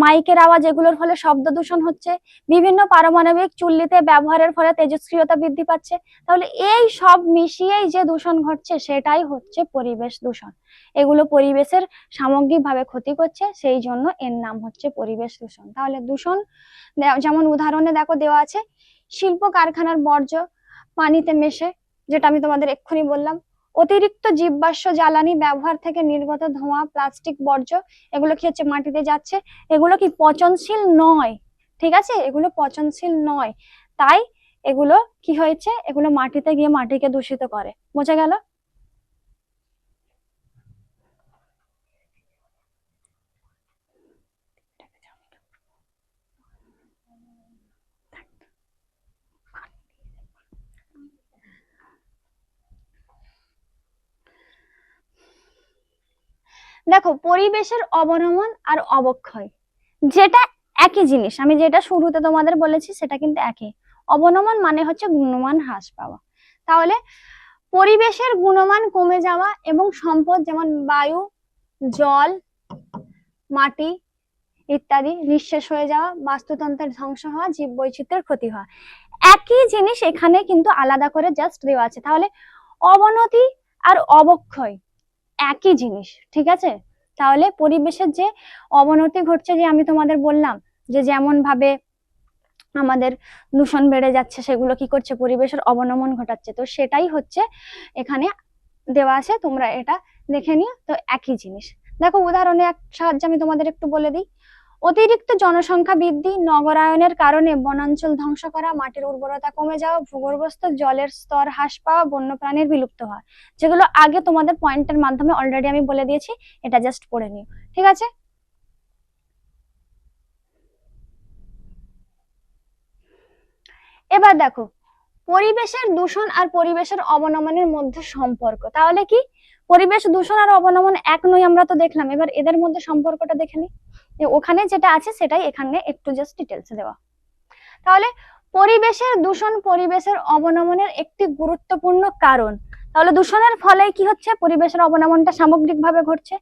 মাইকের আওয়াজ, এগুলোর ফলে শব্দ দূষণ হচ্ছে। বিভিন্ন পারমাণবিক চুল্লিতে ব্যবহারের ফলে তেজস্ক্রিয়তা বৃদ্ধি পাচ্ছে। তাহলে এই সব মিশিয়েই যে দূষণ ঘটছে সেটাই হচ্ছে পরিবেশ দূষণ। এগুলো পরিবেশের সামগ্রিকভাবে ক্ষতি করছে, সেই জন্য এর নাম হচ্ছে পরিবেশ দূষণ। তাহলে দূষণ যেমন উদাহরণে দেখো দেওয়া আছে, শিল্প কারখানার বর্জ্য পানিতে মেশে, যেটা আমি তোমাদের এক্ষুনি বললাম। অতিরিক্ত জীবাশ্ম জ্বালানি ব্যবহার থেকে নির্গত ধোঁয়া, প্লাস্টিক বর্জ্য, এগুলো কি হচ্ছে, মাটিতে যাচ্ছে। এগুলো কি পচনশীল নয়, ঠিক আছে, এগুলো পচনশীল নয়, তাই এগুলো কি হয়েছে, এগুলো মাটিতে গিয়ে মাটিকে দূষিত করে। বোঝা গেল? দেখো পরিবেশের অবনমন আর অবক্ষয় যেটা একই জিনিস, আমি যেটা শুরুতে তোমাদের বলেছি সেটা কিন্তু একই। অবনমন মানে হচ্ছে গুণমান হ্রাস পাওয়া। তাহলে পরিবেশের গুণমান কমে যাওয়া এবং সম্পদ যেমন বায়ু, জল, মাটি ইত্যাদি নিঃশেষ হয়ে যাওয়া, বাস্তুতন্ত্রের ধ্বংস হওয়া, জীববৈচিত্র্যের ক্ষতি হওয়া, একই জিনিস এখানে কিন্তু আলাদা করে জাস্ট দেওয়া আছে। তাহলে অবনতি আর অবক্ষয় একই জিনিস, ঠিক আছে। তাহলে পরিবেশের যে অবনতি ঘটছে, যে আমি তোমাদের বললাম যে যেমন ভাবে আমাদের দূষণ বেড়ে যাচ্ছে, সেগুলো কি করছে, পরিবেশের অবনমন ঘটাচ্ছে, তো সেটাই হচ্ছে এখানে দেওয়া আছে, তোমরা এটা দেখে নিও। তো একই জিনিস। দেখো উদাহরণে সাহায্যে আমি তোমাদের একটু বলে দিই। অতিরিক্ত জনসংখ্যা বৃদ্ধি, নগরায়নের কারণে বনাঞ্চল ধ্বংস করা, মাটির উর্বরতা কমে যাওয়া, ভূগর্ভস্থ জলের স্তর হ্রাস পাওয়া, বন্যপ্রাণীর বিলুপ্ত হওয়া, যেগুলো আগে তোমাদের পয়েন্টের মাধ্যমে অলরেডি আমি বলে দিয়েছি, এটা জাস্ট পড়ে নিও, ঠিক আছে। এবার দেখো পরিবেশের দূষণ আর পরিবেশের অবনমনের মধ্যে সম্পর্ক, তাহলে কি পরিবেশ দূষণ আর অবনমন এক নয়, আমরা তো দেখলাম। এবার এদের মধ্যে সম্পর্কটা দেখে নি। ওখানে যেটা আছে সেটাই এখানে একটু জাস্ট ডিটেলস দেওয়া। তাহলে পরিবেশের দূষণ পরিবেশের অবনমনের একটি গুরুত্বপূর্ণ কারণ। তাহলে দূষণের ফলে কি হচ্ছে, পরিবেশের অবনমনটা সামগ্রিকভাবে ঘটছে।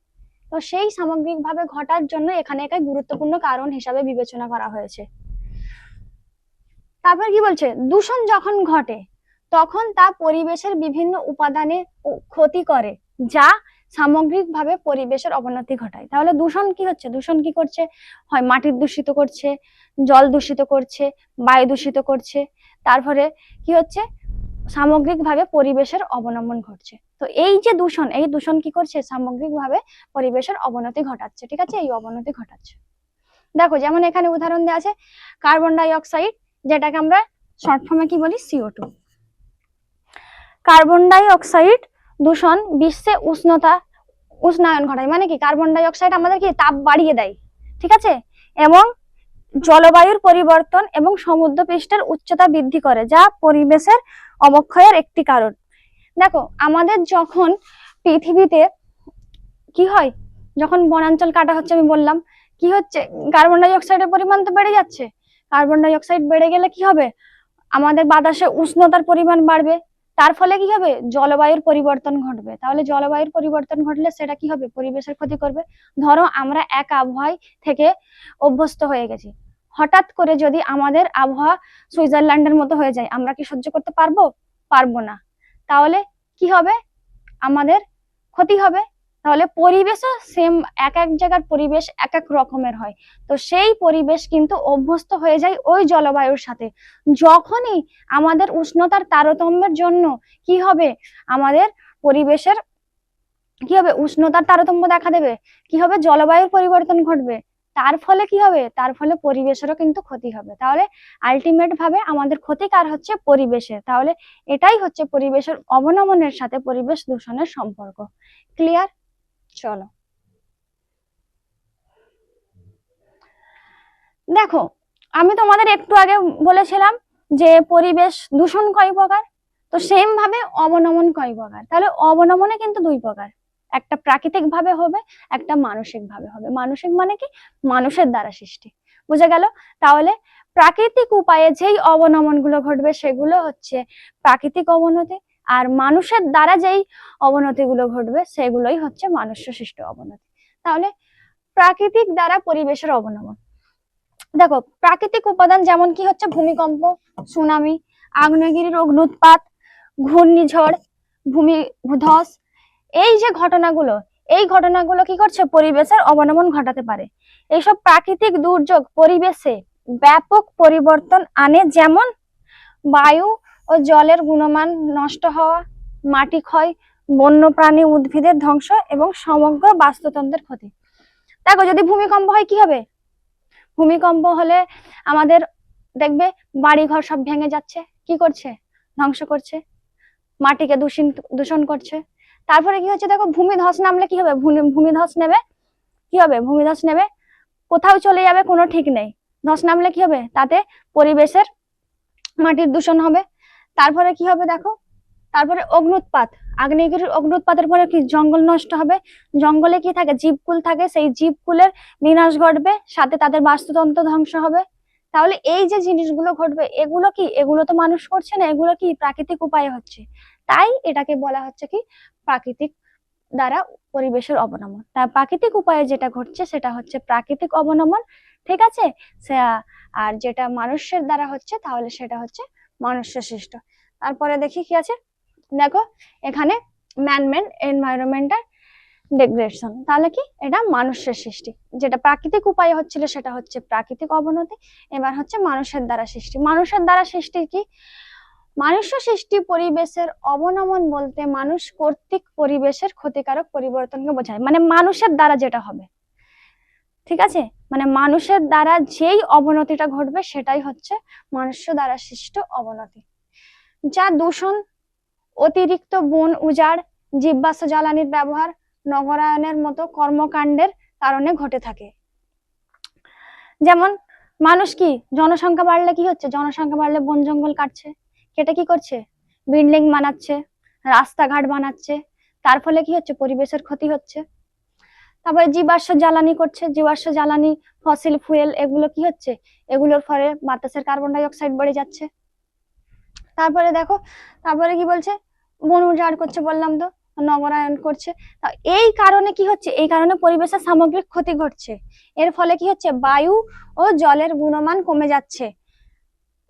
তো সেই সামগ্রিকভাবে ঘটার জন্য এখানে একটা গুরুত্বপূর্ণ কারণ হিসাবে বিবেচনা করা হয়েছে। তারপর কি বলছে, দূষণ যখন ঘটে তখন তা পরিবেশের বিভিন্ন উপাদানে ক্ষতি করে, যা সামগ্রিকভাবে পরিবেশের অবনতি ঘটায়। তাহলে দূষণ কি হচ্ছে, দূষণ কি করছে, হয় মাটির দূষিত করছে, জল দূষিত করছে, বায়ু দূষিত করছে, তারপরে কি হচ্ছে, সামগ্রিকভাবে পরিবেশের অবনমন ঘটছে। তো এই যে দূষণ, এই দূষণ কি করছে, সামগ্রিকভাবে পরিবেশের অবনতি ঘটাচ্ছে। ঠিক আছে, এই অবনতি ঘটাচ্ছে। দেখো যেমন এখানে উদাহরণ দেওয়া আছে কার্বন ডাই অক্সাইড, যেটাকে আমরা শর্ট ফর্মে কি বলি, CO2। কার্বন ডাই অক্সাইড দূষণ বিশ্বে উষ্ণায়ন ঘটায়। মানে কি, কার্বন ডাই অক্সাইড আমাদের কি তাপ বাড়িয়ে দেয়, ঠিক আছে, এবং জলবায়ুর পরিবর্তন এবং সমুদ্র পৃষ্ঠের উচ্চতা বৃদ্ধি করে, যা পরিবেশের অবক্ষয়ের একটি কারণ। দেখো আমাদের যখন পৃথিবীতে কি হয়, যখন বনাঞ্চল কাটা হচ্ছে, আমি বললাম কি হচ্ছে, কার্বন ডাই অক্সাইডের পরিমাণ তো বেড়ে যাচ্ছে। কার্বন ডাই অক্সাইড বেড়ে গেলে কি হবে, আমাদের বাতাসে উষ্ণতার পরিমাণ বাড়বে, তার ফলে কি হবে, জলবায়ুর পরিবর্তন ঘটবে। তাহলে জলবায়ুর পরিবর্তন ঘটলে সেটা কি হবে, পরিবেশের ক্ষতি করবে। ধরো আমরা এক আবহাওয়ায় থেকে অভ্যস্ত হয়ে গেছি, হঠাৎ করে যদি আমাদের আবহাওয়া সুইজারল্যান্ডের মতো হয়ে যায়, আমরা কি সহ্য করতে পারবো? পারবো না। তাহলে কি হবে, আমাদের ক্ষতি হবে। তাহলে পরিবেশও সেম, এক এক জায়গার পরিবেশ এক এক রকমের হয়। তো সেই পরিবেশ কিন্তু অভ্যস্ত হয়ে যায় ওই জলবায়ুর সাথে। যখনই আমাদের উষ্ণতার তারতম্যের জন্য কি হবে, আমাদের পরিবেশের কি হবে, উষ্ণতার তারতম্য দেখা দেবে, কি হবে, জলবায়ুর পরিবর্তন ঘটবে। তার ফলে কি হবে, তার ফলে পরিবেশেরও কিন্তু ক্ষতি হবে। তাহলে আলটিমেট ভাবে আমাদের ক্ষতিকার হচ্ছে পরিবেশের। তাহলে এটাই হচ্ছে পরিবেশের অবনমনের সাথে পরিবেশ দূষণের সম্পর্ক। ক্লিয়ার? চলো দেখো, আমি তোমাদের একটু আগে বলেছিলাম যে পরিবেশ দূষণ কয় প্রকার, তো সেম ভাবে অবনমন কয় প্রকার। তাহলে অবনমনে কিন্তু দুই প্রকার, একটা প্রাকৃতিক ভাবে হবে, একটা মানসিক ভাবে হবে। মানসিক মানে কি, মানুষের দ্বারা সৃষ্টি, বুঝে গেল? তাহলে প্রাকৃতিক উপায়ে যেই অবনমন গুলো ঘটবে সেগুলো হচ্ছে প্রাকৃতিক অবনতি, আর মানুষের দ্বারা যেই অবনতি গুলো ঘটবে সেগুলোই হচ্ছে মানুষ্য সৃষ্ট অবনতি। তাহলে প্রাকৃতিক দ্বারা পরিবেশের অবনমন, দেখো প্রাকৃতিক উপাদান যেমন কি হচ্ছে, ভূমিকম্প, সুনামি, আগ্নেয়গিরির অগ্নুৎপাত, ঘূর্ণিঝড়, ভূমিধস, এই যে ঘটনাগুলো, এই ঘটনাগুলো কি করছে, পরিবেশের অবনমন ঘটাতে পারে। এইসব প্রাকৃতিক দুর্যোগ পরিবেশে ব্যাপক পরিবর্তন আনে, যেমন বায়ু ও জলের গুণমান নষ্ট হওয়া, মাটি ক্ষয়, বন্যপ্রাণী উদ্ভিদের ধ্বংস এবং সমগ্র বাস্তুতন্ত্রের ক্ষতি। দেখো যদি ভূমিকম্প হয় কি হবে, ভূমিকম্প হলে আমাদের দেখবে বাড়ি ঘর সব ভেঙে যাচ্ছে, কি করছে, ধ্বংস করছে, মাটিকে দূষণ করছে। তারপরে কি হচ্ছে, দেখো ভূমিধস নামলে কি হবে, ভূমিধস নেবে, কি হবে, ভূমিধস নেবে কোথাও চলে যাবে, কোনো ঠিক নেই। ধস নামলে কি হবে, তাতে পরিবেশের মাটির দূষণ হবে। তারপরে কি হবে দেখো, তারপরে অগ্নুৎপাত, আগ্নেয়গিরির অগ্নুৎপাতের পরে কি জঙ্গল নষ্ট হবে, জঙ্গলে কি থাকে, জীবকুল থাকে, সেই জীবকুলের বিনাশ ঘটবে, সাথে তাদের বাস্তুতন্ত্র ধ্বংস হবে। তাহলে এই যে জিনিসগুলো ঘটবে, এগুলো কি, এগুলো তো মানুষ করছে না, এগুলো কি প্রাকৃতিক উপায়ে হচ্ছে। তাই এটাকে বলা হচ্ছে কি, প্রাকৃতিক দ্বারা পরিবেশের অবনমন। তার প্রাকৃতিক উপায়ে যেটা ঘটছে সেটা হচ্ছে প্রাকৃতিক অবনমন, ঠিক আছে। আর যেটা মানুষের দ্বারা হচ্ছে তাহলে সেটা হচ্ছে মনুষ্য সৃষ্ট। তারপরে দেখি কি আছে, দেখো এখানে ম্যানমেড এনভায়রনমেন্টাল ডিগ্রেডেশন, তাহলে কি, এটা মানুষের সৃষ্টি। যেটা প্রাকৃতিক উপায়ে হচ্ছিল সেটা হচ্ছে প্রাকৃতিক অবনতি, এবার হচ্ছে মানুষের দ্বারা সৃষ্টি। মানুষের দ্বারা সৃষ্টি কি, মানুষ সৃষ্টি পরিবেশের অবনমন বলতে মানুষ কর্তৃক পরিবেশের ক্ষতিকারক পরিবর্তনকে বোঝায়। মানে মানুষের দ্বারা যেটা হবে, ঠিক আছে, মানে মানুষের দ্বারা যেই অবনতিটা ঘটবে সেটাই হচ্ছে মানুষ দ্বারা সৃষ্ট অবনতি, যা দূষণ, অতিরিক্ত বন উজাড়, জীবাশ্ম জ্বালানির ব্যবহার, নগরায়নের মতো কর্মকাণ্ডের কারণে ঘটে থাকে। যেমন মানুষ কি, জনসংখ্যা বাড়লে কি হচ্ছে, জনসংখ্যা বাড়লে বন জঙ্গল কাটছে, কেটে কি করছে? বিল্ডিং বানাচ্ছে, রাস্তাঘাট বানাচ্ছে, তার ফলে কি হচ্ছে? পরিবেশের ক্ষতি হচ্ছে। তারপরে জীবাশ্ম জ্বালানি করছে, জীবাশ্ম জ্বালানি, ফসিল ফুয়েল, এগুলো কি হচ্ছে? এগুলোর ফলে বাতাসের কার্বন ডাই অক্সাইড বেড়ে যাচ্ছে। তারপরে দেখো, তারপরে কি বলছে? বন উজাড় করছে, বললাম তো, নগরায়ন করছে। এই কারণে কি হচ্ছে? এই কারণে পরিবেশের সামগ্রিক ক্ষতি ঘটছে। এর ফলে কি হচ্ছে? বায়ু ও জলের গুণমান কমে যাচ্ছে,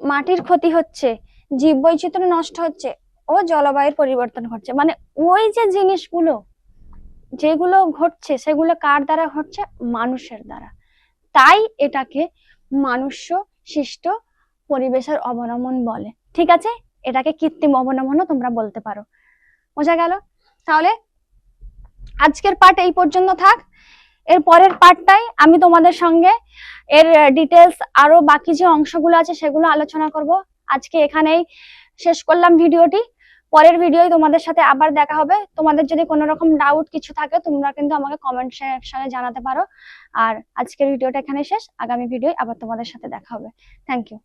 মাটির ক্ষতি হচ্ছে, জীববৈচিত্র্য নষ্ট হচ্ছে ও জলবায়ুর পরিবর্তন ঘটছে। মানে ওই যে জিনিসগুলো যেগুলো ঘটছে সেগুলো কার দ্বারা ঘটছে? মানুষের দ্বারা। তাই এটাকে মানুষ্য সৃষ্ট পরিবেশের অবনমন বলে। ঠিক আছে, এটাকে কৃত্রিম অবনমনও তোমরা বলতে পারো। বোঝা গেল? তাহলে আজকের পার্ট এই পর্যন্ত থাক। এর পরের পার্টটাই আমি তোমাদের সঙ্গে এর ডিটেলস আরো বাকি যে অংশগুলো আছে সেগুলো আলোচনা করব। আজকে এখানেই শেষ করলাম ভিডিওটি। পরের ভিডিওয় তোমাদের সাথে আবার দেখা হবে। তোমাদের যদি কোনো রকম ডাউট কিছু থাকে তোমরা কিন্তু আমাকে কমেন্ট সেকশনে জানাতে পারো। আর আজকের ভিডিওটা এখানে শেষ, আগামী ভিডিওয় আবার তোমাদের সাথে দেখা হবে। Thank you.